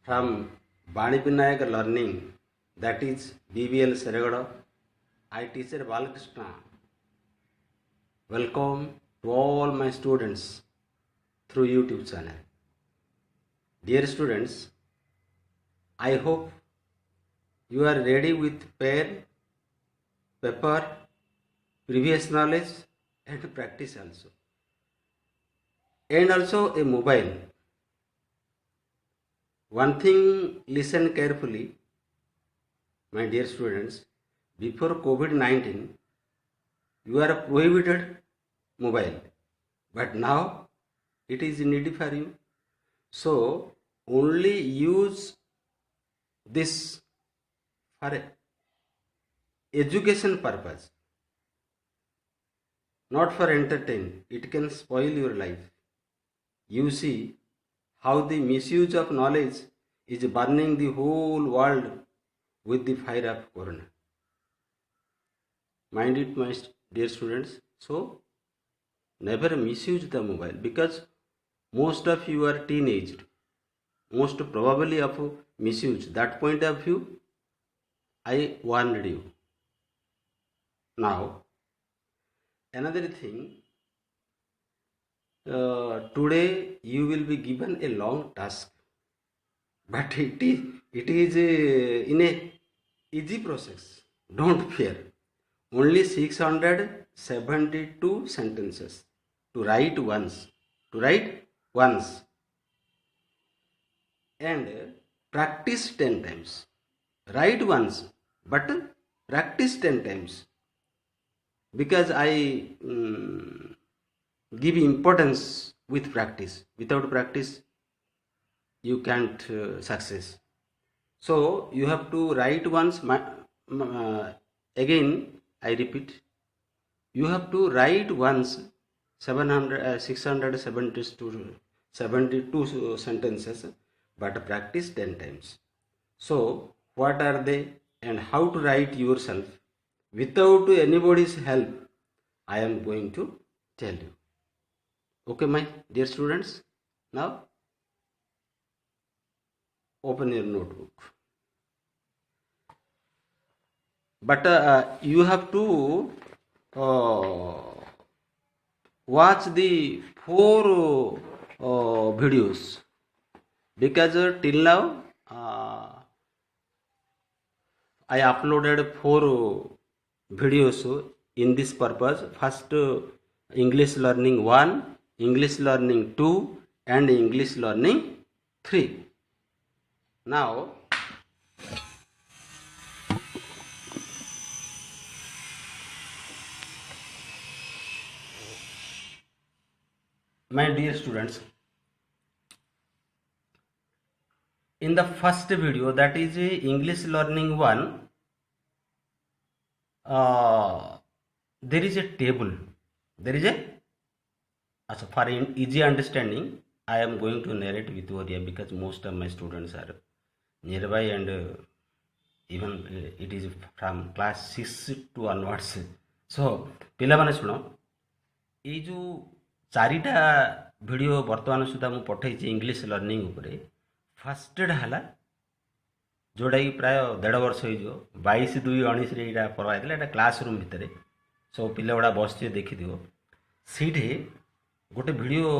from Bani Vinayak Learning, that is BBL Seregada. I teacher Balakrishna. Welcome to all my students through YouTube channel. Dear students, I hope you are ready with pen, paper, previous knowledge and practice also. And also a mobile. One thing, listen carefully, my dear students. Before COVID-19, you are prohibited mobile, but now it is needy for you. So only use this for education purpose, not for entertain. It can spoil your life. You see how the misuse of knowledge is burning the whole world with the fire of Corona. Mind it, my dear students. So never misuse the mobile, because most of you are teenaged, most probably of misuse. That point of view, I warned you. Now another thing, today you will be given a long task, but it is in a easy process. Don't fear. Only 672 sentences to write once. And practice 10 times. Write once, but practice 10 times. Because I give importance with practice. Without practice, you can't success. So you have to write once. Again, I repeat, you have to write once 672 sentences, but practice 10 times. So what are they and how to write yourself without anybody's help, I am going to tell you. Okay, my dear students, now open your notebook. But you have to watch the 4 videos, because till now I uploaded 4 videos in this purpose. First, English learning 1, English learning 2 and English learning 3. Now my dear students, in the first video, that is English learning 1, there is a table. For easy understanding, I am going to narrate with you here, because most of my students are nearby and even it is from class 6 to onwards. So पिला माने सुनो, ये जो 4टा video वर्तमान सुधा मु पठाई English learning उपरे. फर्स्टेड है जोटा कि प्राय 1.5 वर्ष हो 22/2/19 पढ़ाई एटा क्लासरूम भितर. सो पिला गुड़ा बस देखी सीठे गोटे वीडियो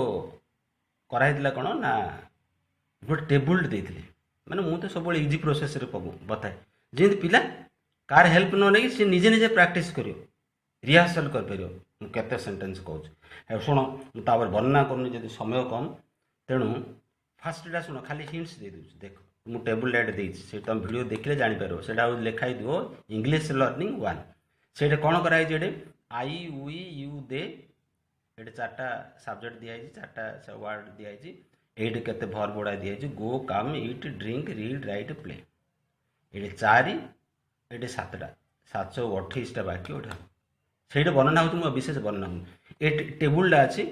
कराई कौन ना गोटे टेबुल देते. माने मु तो सब इजी प्रोसेस रे बताए जमी पिला कार हेल्प न नहीं सी निजे निजे प्रैक्टिस कर रिहर्सल कर केते सेंटेंस कहूँ. शुण मुझे वर्णना करनी जब समय कम, तेणु फास्टा शुण खाली हिंट्स दे दूँ. देख मु टेबुल लाइट देती तुम वीडियो देखले जापर से लिखाई दिव इंग्लिश लर्निंग 1. से कौन कराई आई वी यू दे ये 4टा सब्जेक्ट दिखाई, 4टा वर्ड दिखाई. ये केते भर बड़ा दिखाई go come eat drink read write play. ये 4 ये 7टा 728टा वाक्य से वर्णना हो विशेष वर्णना हो. ये टेबुलटा अच्छी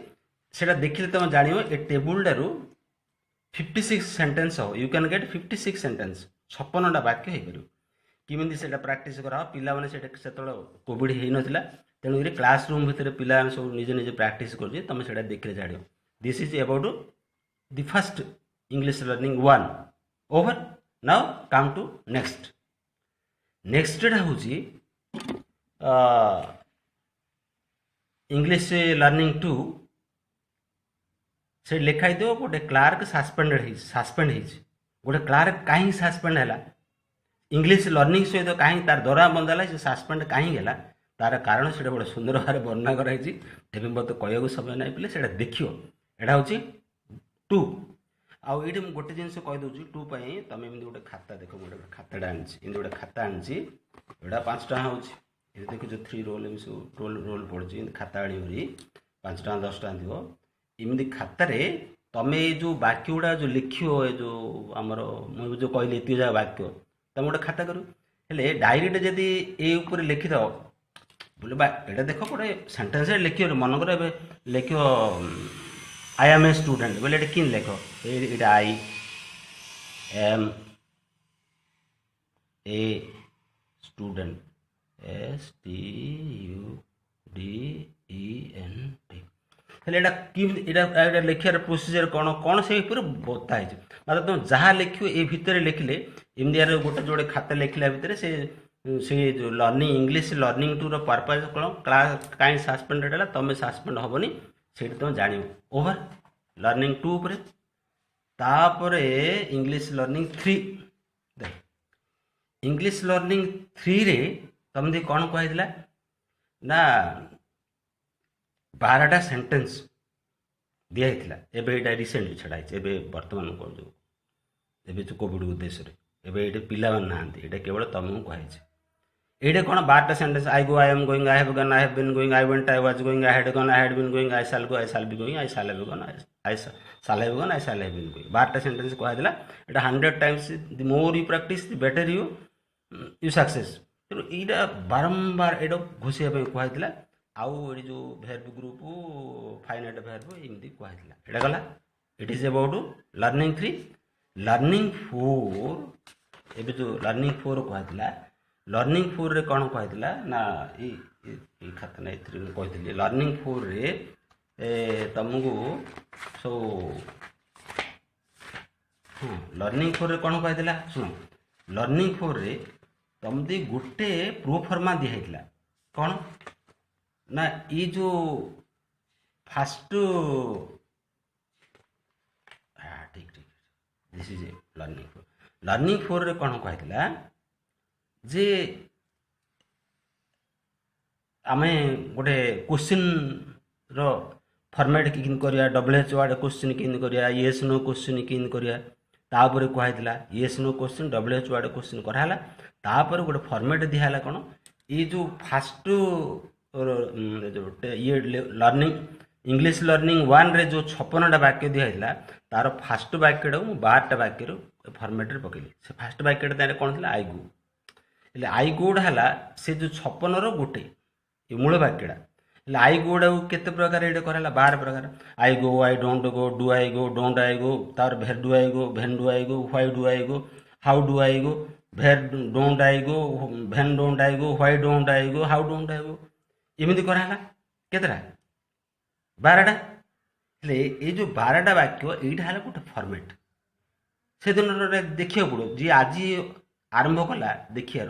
से देखिले तुम जान ये टेबुलटारू 56 सेंटेंस हो. यू कैन गेट 56 सेंटेंस 56टा वाक्य हो पार. किमी से प्राक्ट करा पिला मैंने से कोविड हो नाला, तेणुक क्लासरूम भितर पिला सब निजे निजे प्राक्ट कर तुम से देखिले जान. This is about the first English learning 1. Over now come to next नेक्स्टा हूँ इंग्लिश लर्निंग टू से लिखाई दो गोटे क्लार्क सस्पेंड गोटे क्लार्क कहीं सस्पेंड है इंग्लिश लर्निंग सहित कहीं तार दरमा बंद है से सस्पेंड कहीं है तार कारण से बड़े सुंदर भाव वर्णना कराई मत कहू समय ना पे से देखियो एटा हूँ टू आउ ये गोटे जिन कहीदे टू पाई तुम एमती गोटे खाता देख गोटे खाताटा आनी गोटे खाता आनी एटा 5 टଙ୍କା हो देखो 3 रोल रोल रोल पड़ी खाता आनी 5 टଙ୍କା 10 टଙ୍କା थी इमती खातार तुम ये जो वाक्य गुड़ा जो लिख जो आमर मुझे जो कहली ये जगह वाक्य तुम गोटे खाता करू हेले डायरीटे जदि ये लिखि दो बोले यहाँ देख गोटे सेन्टेन्स लिख मनकर लिख आई एम ए स्टूडेंट बोले ये कि लिख ये I am a student STUDENT हेल्ला लिखार प्रोसीजर कौन कौन से बताई मतलब तुम जहाँ लिख ये भितर लिखले इंडिया गोटे जोड़े खाता लिखला भितर से जो learning English learning to purpose कौन क्लास कहीं सस्पेंडेड है तुम सस्पेंड हेनी से तुम जान ओवर लर्निंग टू तापर इंग्लिश लर्निंग 3 देख इंग्लिश लर्निंग 3 रे तुम दी कौन कहला ना 12टा सेंटेंस दिखाई एवं रिसेंटली छड़ाई बर्तमान को जो एवं जो कोविड उद्देश्य एवं पिला ना ये केवल तुमको कहुई ये कौन 12टा sentence I go I am going I have gone I have been going I went I was going I had gone I had been going I shall go I shall be going I shall have gone I shall have gone I shall have been going 12टा sentence कहला ये 100 times the more you practice the better you you success तेणु यहाँ बारंबार ये घोषापी कहला आउ ये जो भेर्ब ग्रुप फाइनाइट भेर्ब एमती कहला ये गला it is about learning 3 learning 4 एबे जो लर्निंग 4 कहला लर्निंग 4 रे कौन कहला ना ये खाता ना कही लर्निंग 4 रे तुमको सो हाँ लर्निंग 4 रे कौन कहला सुन लर्निंग 4 रे तुमदी गोटे प्रोफर्मा दिखाई कौन ना ये जो फास्ट ठीक ठीक दिस इज लर्निंग 4 रे कौन कहला जे आमे गोटे क्वेश्चन रो फॉर्मेट किन करिया WH वार्ड क्वेश्चन किन करिया येस नो क्वेश्चन किन करिया तापर कहला yes no question WH word question कराला तापर गोटे फॉर्मेट दिहाला कौन ये जो फास्ट जो ये लर्निंग इंग्लिश लर्निंग 1 रे जो 56टा वाक्य दिखाई तार फास्ट वाक्यटा मुझे 12टा वाक्य फॉर्मेट पकईली से फास्ट वाक्यटा कौन थी आई गो हेल्ले आई गोड है से जो 56 गोटे ये मूल वाक्यटा हेल्ले आई गोड केते प्रकार ये कराला 12 प्रकार I go I don't go do I go don't I go तार where do I go when do I go why do I go how do I go where don't I go when don't I go why don't I go how don't I go एमती कराला केतटा 12टा हेल्ले ये जो 12टा वाक्य यहीटा है गोटे format से दिन देखिए पड़ो जी आज आरंभ कला देखियार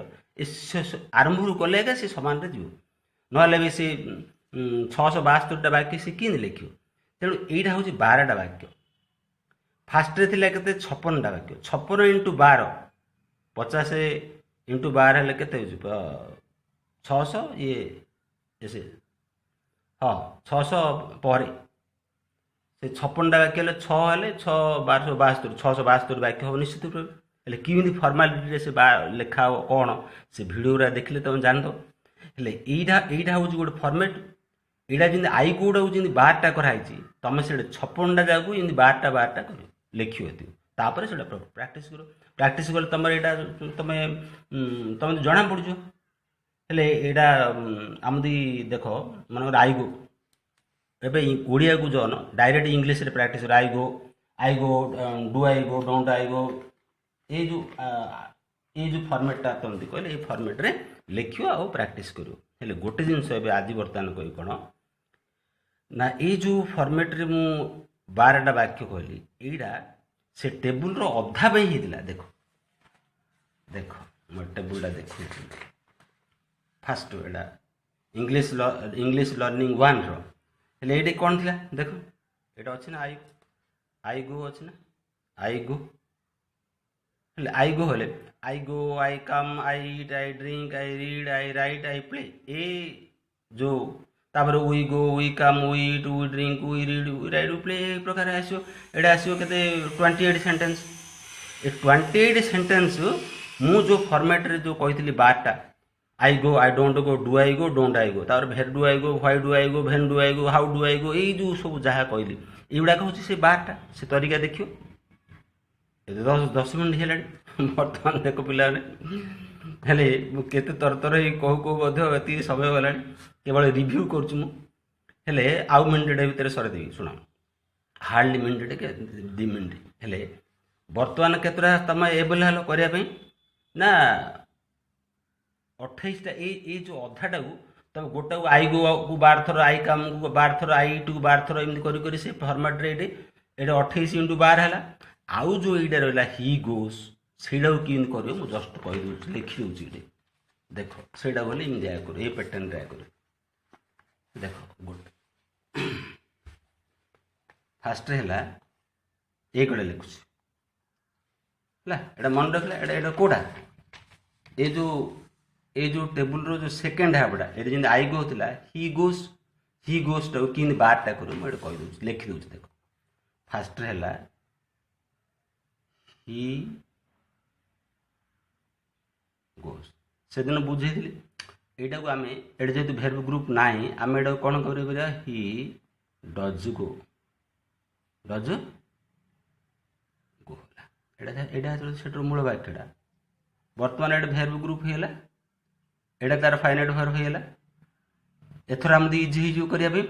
आरंभ कले सी समान जीव ना भी सी 672टा वाक्य सी कि लिख तेणु यहाँ हूँ 12टा वाक्य फास्ट रे थिला केते 56टा वाक्य 56 इंटू 12 50 इंटू 12 हेल्ले केते 600 ये ऐसे हाँ 600 पर से 56टा वाक्य हेल्ले 6 हेल्ले 6 1272 672 वाक्य हम निश्चित रूप हेल्ले किमिति फॉर्मालिटी से लेखा कौन से भिडियो देखले तुम जान दो हेल्ले यहाँ हूँ गोटे फॉर्मेट यहाँ जमी आई कोड जमी 12टा कराई तुम से 56टा जगह जमी 12टा कर लिख तापर से प्राक्ट कले तुम यहाँ तुम जना पड़ हेल्ले यहाँ आमदी देख मन आई गो एवं ओडिया को जो डायरेक्ट इंग्लीश रे प्राक्ट आई गो do I go don't I गो ये जो फॉर्मेटा तुम कहले ये फॉर्मेट रे लिख आ प्राक्ट कर हेल्ले गोटे जिनस आज बर्तमान कह कौन ना ये जो फॉर्मेट रे मु 12टा वाक्य कहली यहाँ से टेबुल रो अधा पे ही देखो देख मो टेबुलटा देख फास्ट एटा इंग्लिश लर्निंग 1 रो हेले ये कौन थी देख ये अच्छे ना आई गो अच्छे ना आई गो हेले आई गो हेले I go I come I eat I drink I read I write I play ए जो तापर we go we come we eat we drink we read we write we play ए प्रकार आसो एटा आसो केते 28 सेंटेंस ए 28 sentence मु जो फॉर्मेट रे जो कहितली 12 टा I go I don't go do I go don't I go तापर where do I go why do I go when do I go how do I go ए जो सब जहा कहली एगुड़ा हूँ से 12 टा से तरीका देखियो ये 10 मिनट है बर्तमान देख पिला हेले केते तरतर कहू कहू ये समय गला केवल रिव्यू करें आउ मिनिट भितर सरेदेवी शुण हार्डली मिनिट के 2 मिनिट हेले बर्तमान केतरा तुम एबल करने ना 28टा ये जो अधाटा को तुम गोटा को आई गो को 12 थर आई कम को 12 थर आई टू 12 थर एमती कर से फर्माट रे ये 28 × 12 है आउ जो यहाँ रहा ही गोस से कि कर जस्ट कहीदे लिखिदे ये देख से बोले इन या कर ये पैटर्न या कर देख गोटे फास्ट है ये कड़े लिखुच है मन रखला कौटा ये जो टेबुल रो जो सेकेंड हाफटा ये जमी आई गो था ही गोस टाक कि 12टा कर मुझे कहीदे लिखिदे देख फास्ट है ही गोस से दिन बुझे यहाँ को आम ये जेहतु भेर्ब ग्रुप ना आम यहाँ कौन कर ही डज गो से मूल वाक्यटा बर्तमान ये भेर्ब ग्रुप होगा यहाँ तार फाइनाइट वर्ब होगा एथर आम इजी हो करने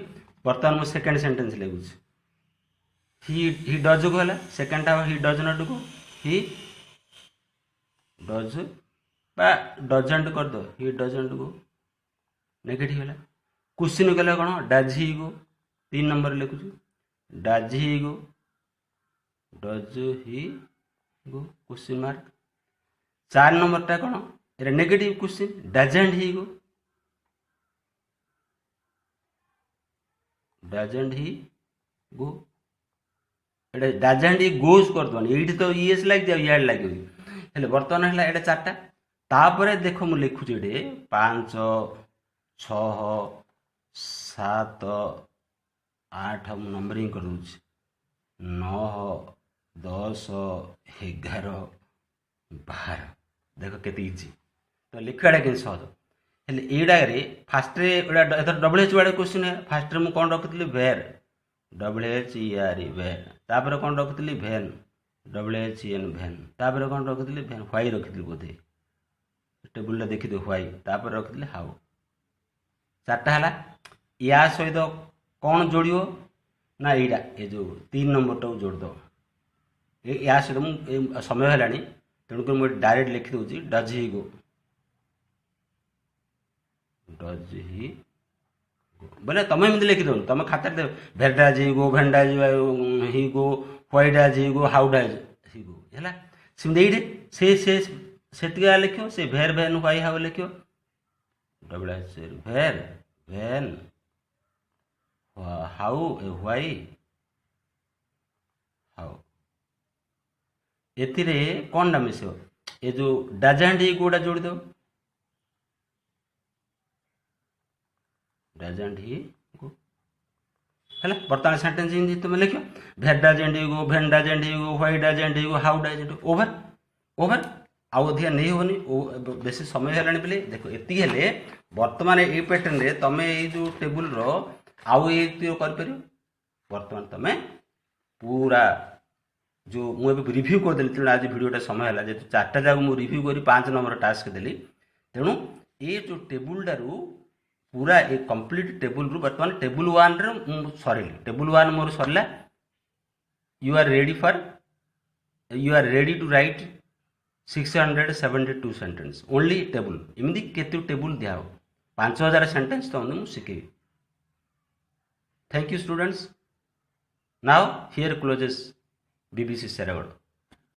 बर्तमान मुझे सेकेंड सेंटेंस लिखुच ही डज गो है second half he does not go he does बा डजेंट कर दो ही डजेंट गो नेगेटिव है क्वेश्चन कले कौन डज ही गो 3 नंबर लिखुच does he go question mark 4 नंबरटा कौन ये negative question doesn't he go doesn't he goes कर दो ये तो ईएस लग जाए याड लगे हेले बर्तमान है ये 4टा तापर देख मुझे लिखुच ये 5 6 7 8 नंबरिंग कर दूँ 9 10 11 12 देख के इजी तो लिखाटा कि सहज हेले ये फास्ट डबल एच वाले क्वेश्चन है फास्ट मुझे कौन रखी वेर WHERE वेर तापर कौन रखी भेन WHEN भेन तापर कौन रखी भेन व्हाई रखी बोधे टेबुल देखी व्हाई तापर रखी हाउ 4टा है या सहित कौन जोड़ो ना यहाँ ये जो 3 नंबरटा जोड़द या सहित मुझे समय है तेणुक मुझे डायरेक्ट लिखिदे डज ही गो बोले तुम एमती लिखिद तुम खाता where does he go when does he go why does he go how does he go है से लिख से भेर भेन व्हाई हाउ लिख WH भेर भेन हाउ व्हाई हाउ एथिरे कौन टा मिस ये जो डजेंट ही गोटा जोड़ दो डजेंट ही गो है बर्तमान सेंटेंस हिंदी तुम लिख भेर doesn't he go when doesn't he go why doesn't he go how doesn't over over आउ अधिका नहीं होनी बेसी समय है बोले देख ये बर्तमान ये पैटर्न रे तुम ये जो टेबुल रो आउ ये कर बर्तमान तुम पूरा जो मुझे रिव्यू करदेली तेणु आज भिडियोटा समय है जेहतु 4टा जाक मुझे रिव्यू कर 5 नंबर टास्क देली तेणु ये जो टेबुलटारू पूरा ये कंप्लीट टेबुल रू बर्तमान टेबुल 1 रे सरली टेबुल 1 मोर सरला you are ready to write 672 sentence only table एमती केते टेबुल दिया 5000 सेंटेंस तो मुझे शिखेबी thank you students now here closes BBC Seragoda.